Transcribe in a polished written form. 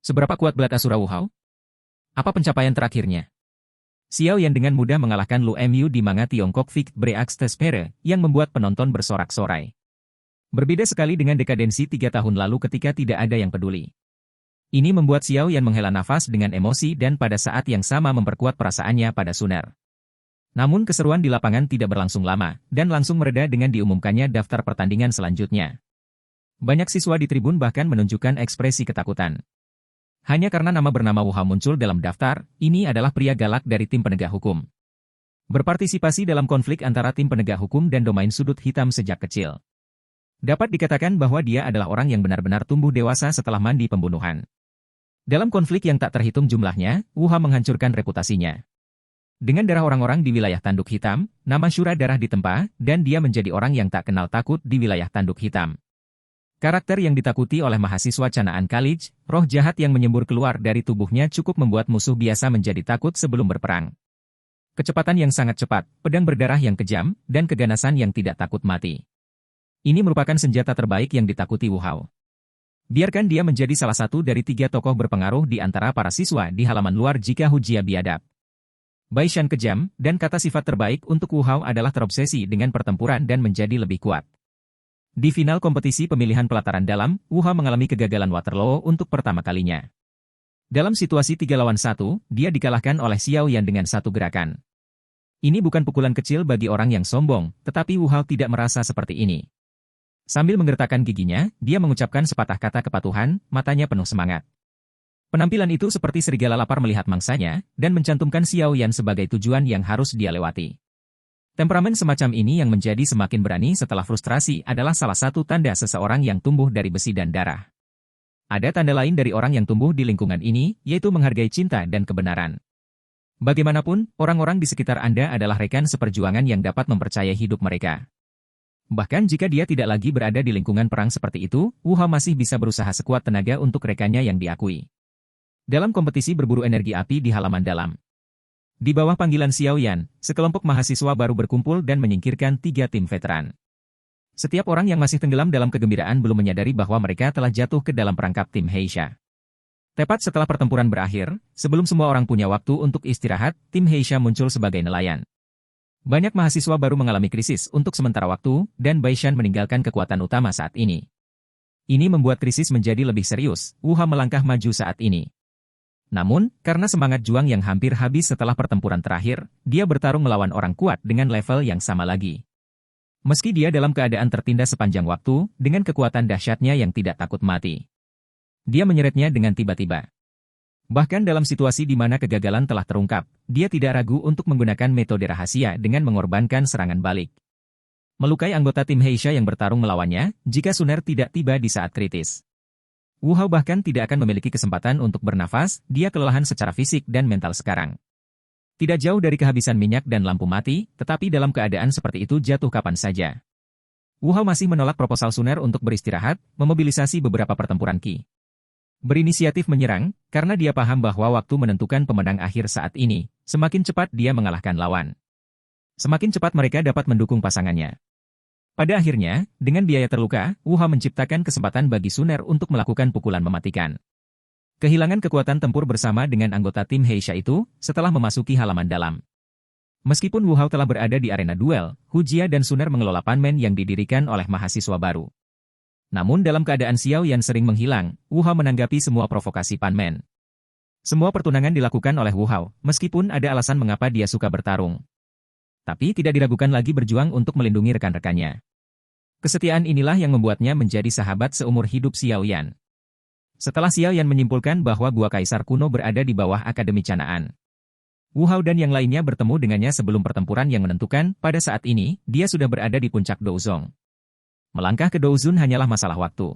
Seberapa kuat Blood Asura Wu Hao? Apa pencapaian terakhirnya? Xiao Yan dengan mudah mengalahkan Lu Mu di manga Tiongkok Vic Breaks Tespere yang membuat penonton bersorak-sorai. Berbeda sekali dengan dekadensi 3 tahun lalu ketika tidak ada yang peduli. Ini membuat Xiao Yan menghela nafas dengan emosi dan pada saat yang sama memperkuat perasaannya pada Suner. Namun keseruan di lapangan tidak berlangsung lama, dan langsung mereda dengan diumumkannya daftar pertandingan selanjutnya. Banyak siswa di tribun bahkan menunjukkan ekspresi ketakutan. Hanya karena nama bernama Wu Hao muncul dalam daftar, ini adalah pria galak dari tim penegak hukum. Berpartisipasi dalam konflik antara tim penegak hukum dan domain sudut hitam sejak kecil. Dapat dikatakan bahwa dia adalah orang yang benar-benar tumbuh dewasa setelah mandi pembunuhan. Dalam konflik yang tak terhitung jumlahnya, Wu Hao menghancurkan reputasinya. Dengan darah orang-orang di wilayah tanduk hitam, nama Syura darah ditempa, dan dia menjadi orang yang tak kenal takut di wilayah tanduk hitam. Karakter yang ditakuti oleh mahasiswa Canaan College, roh jahat yang menyembur keluar dari tubuhnya cukup membuat musuh biasa menjadi takut sebelum berperang. Kecepatan yang sangat cepat, pedang berdarah yang kejam, dan keganasan yang tidak takut mati. Ini merupakan senjata terbaik yang ditakuti Wu Hao. Biarkan dia menjadi salah satu dari 3 tokoh berpengaruh di antara para siswa di halaman luar jika Hujia biadab. Baishan kejam, dan kata sifat terbaik untuk Wu Hao adalah terobsesi dengan pertempuran dan menjadi lebih kuat. Di final kompetisi pemilihan pelataran dalam, Wu Hao mengalami kegagalan Waterloo untuk pertama kalinya. Dalam situasi 3 lawan 1, dia dikalahkan oleh Xiao Yan dengan satu gerakan. Ini bukan pukulan kecil bagi orang yang sombong, tetapi Wu Hao tidak merasa seperti ini. Sambil menggertakkan giginya, dia mengucapkan sepatah kata kepatuhan, matanya penuh semangat. Penampilan itu seperti serigala lapar melihat mangsanya, dan mencantumkan Xiao Yan sebagai tujuan yang harus dia lewati. Temperamen semacam ini yang menjadi semakin berani setelah frustrasi adalah salah satu tanda seseorang yang tumbuh dari besi dan darah. Ada tanda lain dari orang yang tumbuh di lingkungan ini, yaitu menghargai cinta dan kebenaran. Bagaimanapun, orang-orang di sekitar Anda adalah rekan seperjuangan yang dapat mempercayai hidup mereka. Bahkan jika dia tidak lagi berada di lingkungan perang seperti itu, Wu Hao masih bisa berusaha sekuat tenaga untuk rekannya yang diakui. Dalam kompetisi berburu energi api di halaman dalam. Di bawah panggilan Xiao Yan, sekelompok mahasiswa baru berkumpul dan menyingkirkan 3 tim veteran. Setiap orang yang masih tenggelam dalam kegembiraan belum menyadari bahwa mereka telah jatuh ke dalam perangkap tim Heisha. Tepat setelah pertempuran berakhir, sebelum semua orang punya waktu untuk istirahat, tim Heisha muncul sebagai nelayan. Banyak mahasiswa baru mengalami krisis untuk sementara waktu, dan Baishan meninggalkan kekuatan utama saat ini. Ini membuat krisis menjadi lebih serius, Wu Hao melangkah maju saat ini. Namun, karena semangat juang yang hampir habis setelah pertempuran terakhir, dia bertarung melawan orang kuat dengan level yang sama lagi. Meski dia dalam keadaan tertindas sepanjang waktu, dengan kekuatan dahsyatnya yang tidak takut mati. Dia menyeretnya dengan tiba-tiba. Bahkan dalam situasi di mana kegagalan telah terungkap, dia tidak ragu untuk menggunakan metode rahasia dengan mengorbankan serangan balik. Melukai anggota tim Heisha yang bertarung melawannya, jika Suner tidak tiba di saat kritis. Wu Hao bahkan tidak akan memiliki kesempatan untuk bernafas, dia kelelahan secara fisik dan mental sekarang. Tidak jauh dari kehabisan minyak dan lampu mati, tetapi dalam keadaan seperti itu jatuh kapan saja. Wu Hao masih menolak proposal Suner untuk beristirahat, memobilisasi beberapa pertempuran Qi. Berinisiatif menyerang, karena dia paham bahwa waktu menentukan pemenang akhir saat ini, semakin cepat dia mengalahkan lawan. Semakin cepat mereka dapat mendukung pasangannya. Pada akhirnya, dengan biaya terluka, Wu Hao menciptakan kesempatan bagi Suner untuk melakukan pukulan mematikan. Kehilangan kekuatan tempur bersama dengan anggota tim Heisha itu, setelah memasuki halaman dalam. Meskipun Wu Hao telah berada di arena duel, Hujia dan Suner mengelola panmen yang didirikan oleh mahasiswa baru. Namun dalam keadaan Xiao Yan sering menghilang, Wu Hao menanggapi semua provokasi panmen. Semua pertunangan dilakukan oleh Wu Hao, meskipun ada alasan mengapa dia suka bertarung. Tapi tidak diragukan lagi berjuang untuk melindungi rekan-rekannya. Kesetiaan inilah yang membuatnya menjadi sahabat seumur hidup Xiao Yan. Setelah Xiao Yan menyimpulkan bahwa Gua Kaisar kuno berada di bawah Akademi Canaan, Wu Hao dan yang lainnya bertemu dengannya sebelum pertempuran yang menentukan. Pada saat ini, dia sudah berada di puncak Douzong. Melangkah ke Douzun hanyalah masalah waktu.